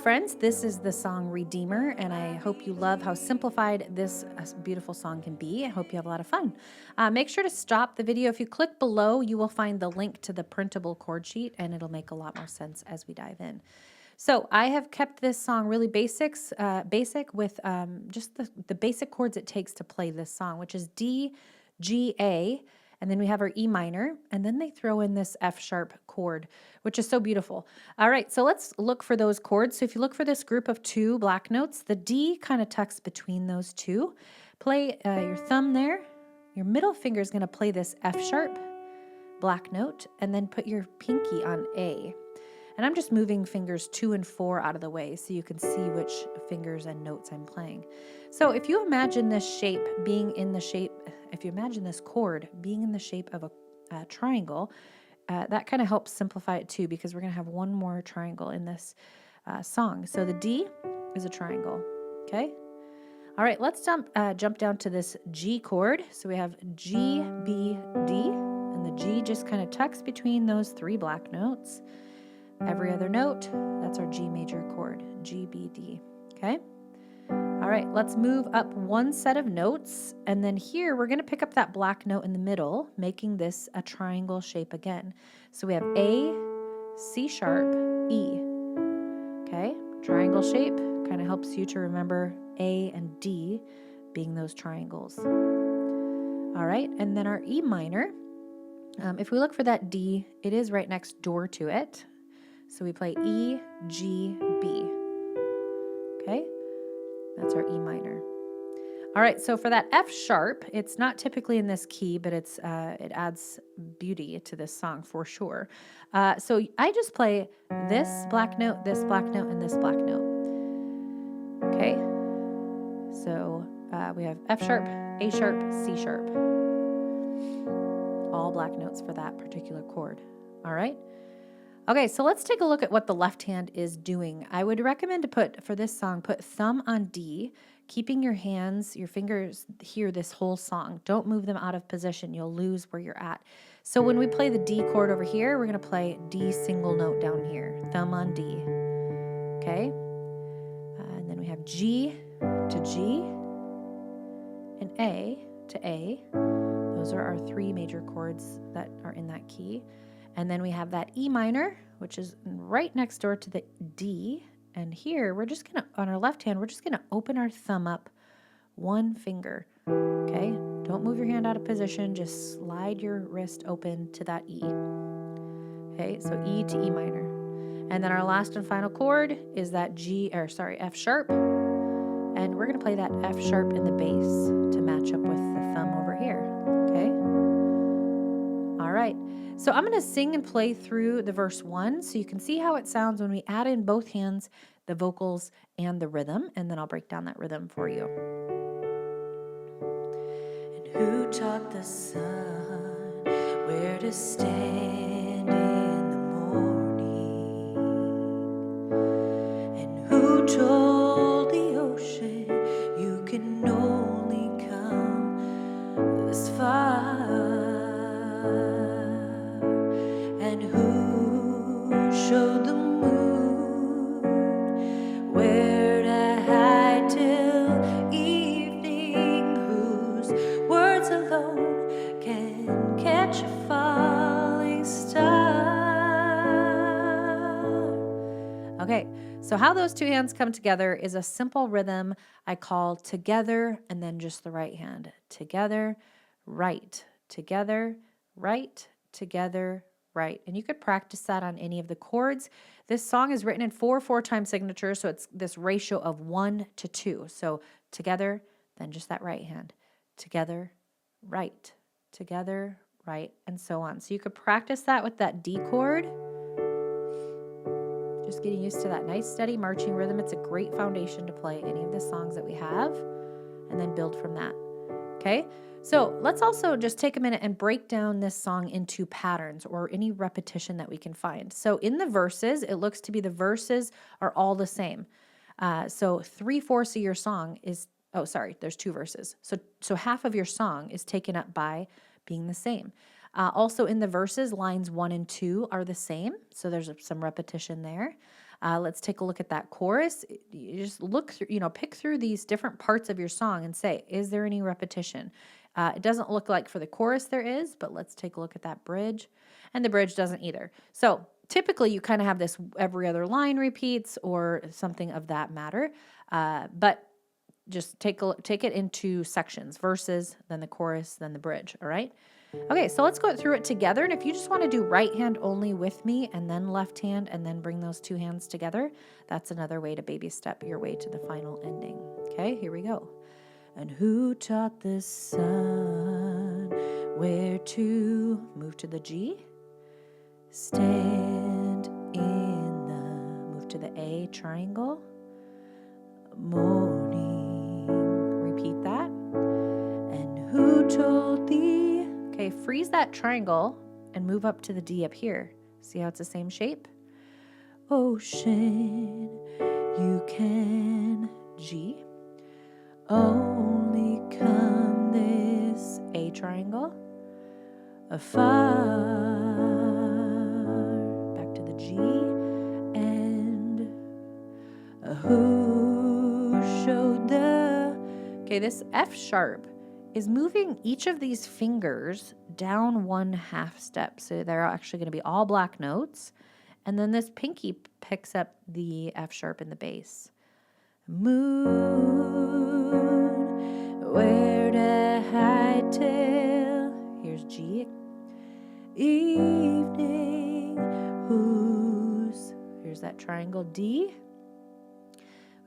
friends. This is the song Redeemer, and I hope you love how simplified this beautiful song can be. I hope you have a lot of fun. Make sure to stop the video. If you click below, you will find the link to the printable chord sheet, and it'll make a lot more sense as we dive in. So I have kept this song really basic with just the basic chords it takes to play this song, which is D, G, A, and then we have our E minor, and then they throw in this F sharp chord, which is so beautiful. All right, so let's look for those chords. So if you look for this group of two black notes, the D kind of tucks between those two. Play your thumb there. Your middle finger is going to play this F sharp black note, and then put your pinky on A. And I'm just moving fingers 2 and 4 out of the way so you can see which fingers and notes I'm playing. So if you imagine this shape being in the shape, if you imagine this chord being in the shape of a triangle, that kind of helps simplify it too, because we're going to have one more triangle in this song. So the D is a triangle, okay? All right, let's jump down to this G chord. So we have G, B, D, and the G just kind of tucks between those 3 black notes. Every other note, that's our G major chord, G, B, D, okay? All right, let's move up one set of notes, and then here we're gonna pick up that black note in the middle, making this a triangle shape again. So we have A, C sharp, E, okay? Triangle shape kind of helps you to remember A and D being those triangles. All right, and then our E minor, if we look for that D, it is right next door to it. So we play E, G, B, okay? That's our E minor. All right, so for that F sharp, it's not typically in this key, but it adds beauty to this song for sure. So I just play this black note, and this black note, okay? So we have F sharp, A sharp, C sharp. All black notes for that particular chord, all right? Okay, so let's take a look at what the left hand is doing. I would recommend for this song, put thumb on D, keeping your fingers here this whole song. Don't move them out of position. You'll lose where you're at. So when we play the D chord over here, we're going to play D single note down here, thumb on D, okay? And then we have G to G and A to A. Those are our 3 major chords that are in that key. And then we have that E minor, which is right next door to the D. And here, we're just going to, on our left hand, we're just going to open our thumb up 1 finger, okay? Don't move your hand out of position. Just slide your wrist open to that E, okay? So E to E minor. And then our last and final chord is that F sharp. And we're going to play that F sharp in the bass to match up with the thumb over here, okay? All right. So I'm going to sing and play through the verse 1 so you can see how it sounds when we add in both hands, the vocals and the rhythm, and then I'll break down that rhythm for you. And who taught the sun where to stand in the morning? And who told the ocean you can only come this far? And who showed the moon where to hide till evening? Whose words alone can catch a falling star? Okay, so how those 2 hands come together is a simple rhythm I call together and then just the right hand. Together, right, together, right, together, right. And you could practice that on any of the chords. This song is written in 4 time signatures, so it's this ratio of 1 to 2. So together, then just that right hand. Together, right, and so on. So you could practice that with that D chord. Just getting used to that nice, steady marching rhythm. It's a great foundation to play any of the songs that we have, and then build from that. Okay? So let's also just take a minute and break down this song into patterns or any repetition that we can find. So in the verses, it looks to be the verses are all the same. So 3/4 of your song is, there's 2 verses. So half of your song is taken up by being the same. Also in the verses, lines 1 and 2 are the same. So there's some repetition there. Let's take a look at that chorus. You just look through, pick through these different parts of your song and say, is there any repetition? It doesn't look like for the chorus there is, but let's take a look at that bridge. And the bridge doesn't either. So typically you kind of have this every other line repeats or something of that matter. But just take it into sections, verses, then the chorus, then the bridge, all right? Okay, so let's go through it together. And if you just want to do right hand only with me and then left hand and then bring those two hands together, that's another way to baby step your way to the final ending. Okay, here we go. And who taught the sun where to move to the G? Stand in the, move to the A triangle. Morning, repeat that. And who told thee? Okay, freeze that triangle and move up to the D up here. See how it's the same shape? Ocean, you can G. Only come this A triangle. Afar, back to the G. And who showed the... Okay, this F sharp is moving each of these fingers down 1/2 step. So they're actually going to be all black notes. And then this pinky picks up the F sharp in the bass. Moon, where to hide till? Here's G. Evening, whose? Here's that triangle D.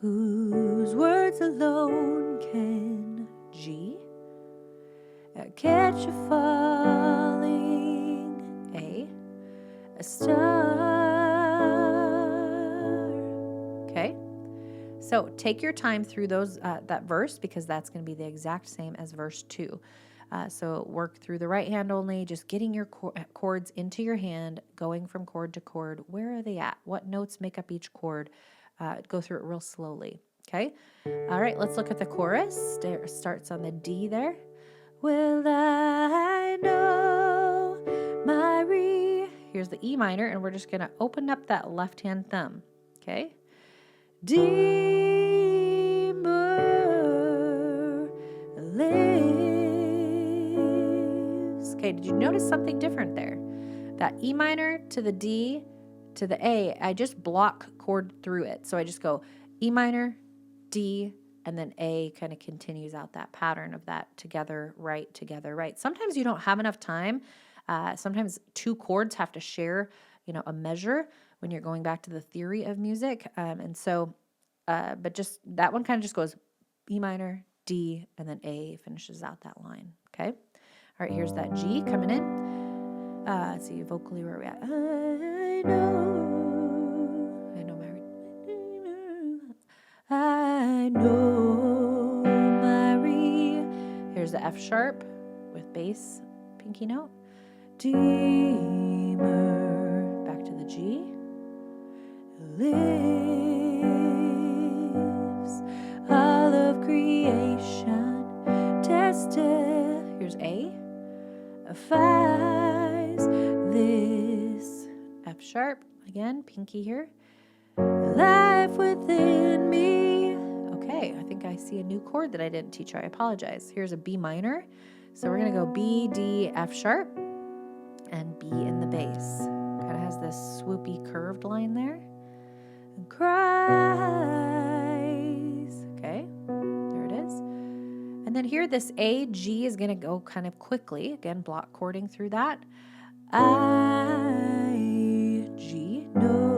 Whose words alone can G? Catch a falling a star. Okay, so take your time through those that verse, because that's going to be the exact same as verse 2. So work through the right hand only, just getting your chords into your hand, going from chord to chord. Where are they at? What notes make up each chord? Go through it real slowly. Okay, all right, let's look at the chorus. Starts on the D there. Will I know my re? Here's the E minor, and we're just going to open up that left hand thumb. Okay, deeper lives. Okay, did you notice something different there? That E minor to the D to the A, I just block chord through it. So I just go E minor, D, and then A kind of continues out that pattern of that together, right. Sometimes you don't have enough time. Sometimes two chords have to share, a measure when you're going back to the theory of music. But just that one kind of just goes E minor, D, and then A finishes out that line. Okay. All right, here's that G coming in. Let's see, vocally, where are we at? I know my re. Here's the F sharp with bass, pinky note. Deemer, back to the G. Lives all of creation tested. Here's A. Affies this F sharp, again, pinky here. Life within me. Okay, I think I see a new chord that I didn't teach you. I apologize. Here's a B minor. So we're going to go B, D, F sharp, and B in the bass. Kind of has this swoopy curved line there. And cries. Okay, there it is. And then here, this A, G is going to go kind of quickly. Again, block chording through that. I, G, no.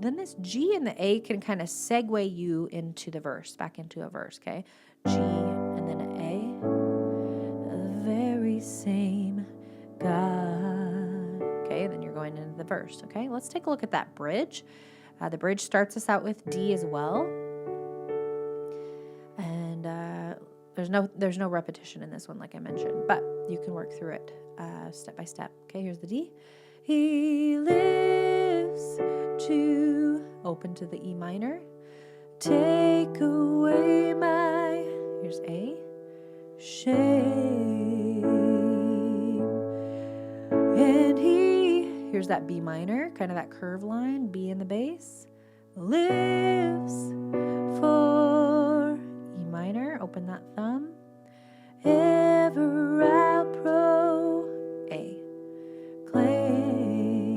Then this G and the A can kind of segue you into the verse, back into a verse, okay? G and then an A. The very same God. Okay, and then you're going into the verse, okay? Let's take a look at that bridge. The bridge starts us out with D as well. And there's no repetition in this one, like I mentioned, but you can work through it step by step. Okay, here's the D. He lives to open to the E minor. Take away my, Here's A. Shame. And here's that B minor, kind of that curve line, B in the bass. Lives for E minor, open that thumb. Ever I'll pro A. Claim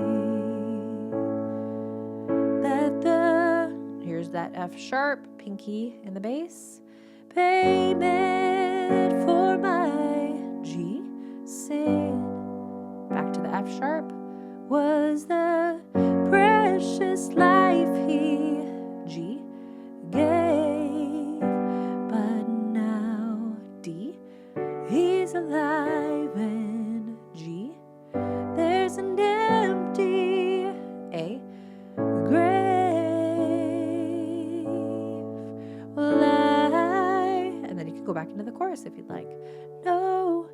that here's that F sharp, pinky in the bass. Payment for my G sin. Back to the F sharp. Was the precious life he G gave, but now D, he's alive in G. There's an empty A grave. Well, and then you can go back into the chorus if you'd like. No,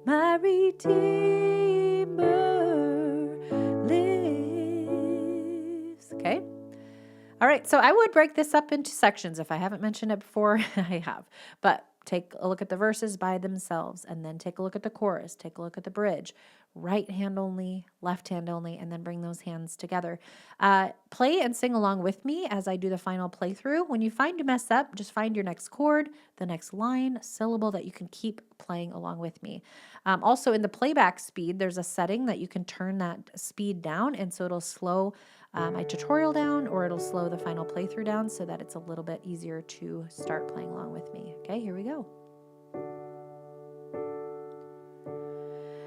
my Redeemer lives. Okay. All right. So I would break this up into sections. If I haven't mentioned it before, I have. But take a look at the verses by themselves, and then take a look at the chorus, take a look at the bridge, right hand only, left hand only, and then bring those hands together. Play and sing along with me as I do the final playthrough. When you find you mess up, just find your next chord, the next line, syllable that you can keep playing along with me. Also in the playback speed, there's a setting that you can turn that speed down, and so it'll slow my tutorial down, or it'll slow the final playthrough down so that it's a little bit easier to start playing along with me. Okay, here we go.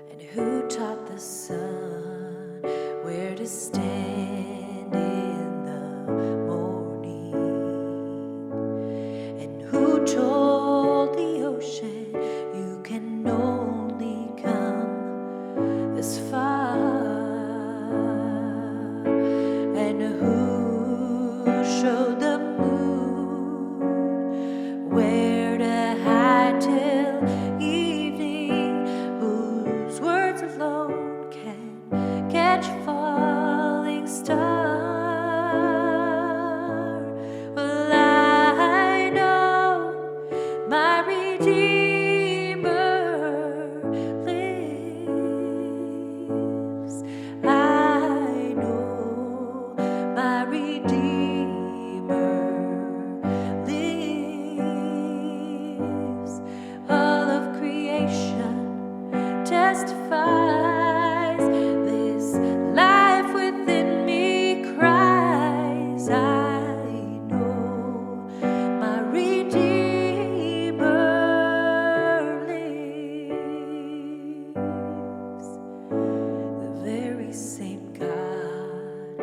And who taught the sun where to stand in the morning? And who told the ocean you can only come this far? And who showed the moon where to hide till evening? Whose words alone can catch a falling star? Well, I know my Redeemer lives. I know my Redeemer lives. All of creation testifies, this life within me cries. I know my Redeemer lives. The very same God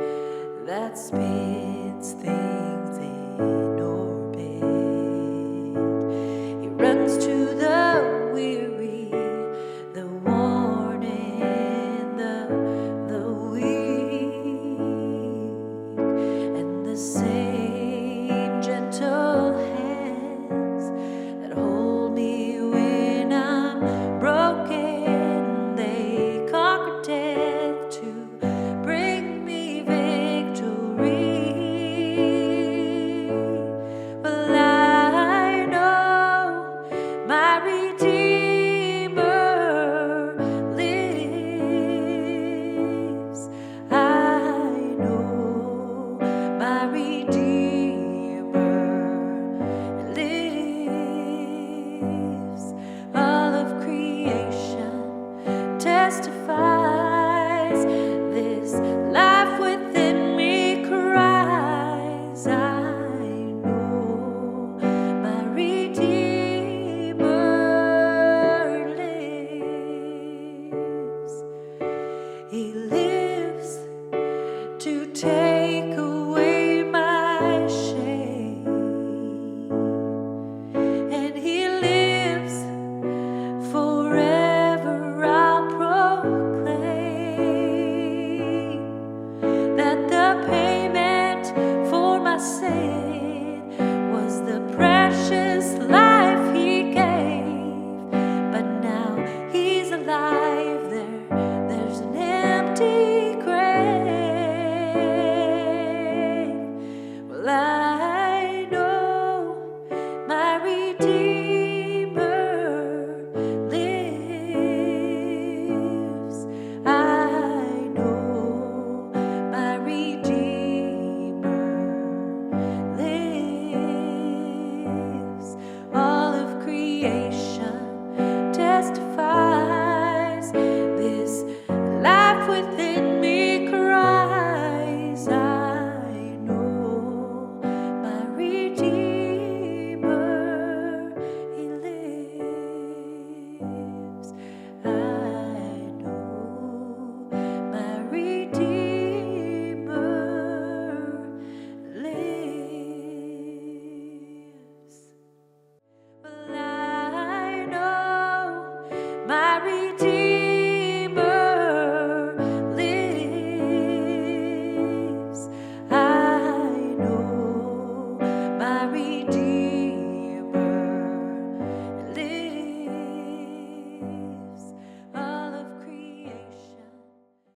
that spins things in orbit. He runs to the weary, the worn, and the weak, and the same gentle hands that hold me when I'm broken. They conquer death to bring me victory. Well, I know my Redeemer lives. I know my Redeemer lives. All of creation testifies, this life within me cries. I know my Redeemer lives. He lives.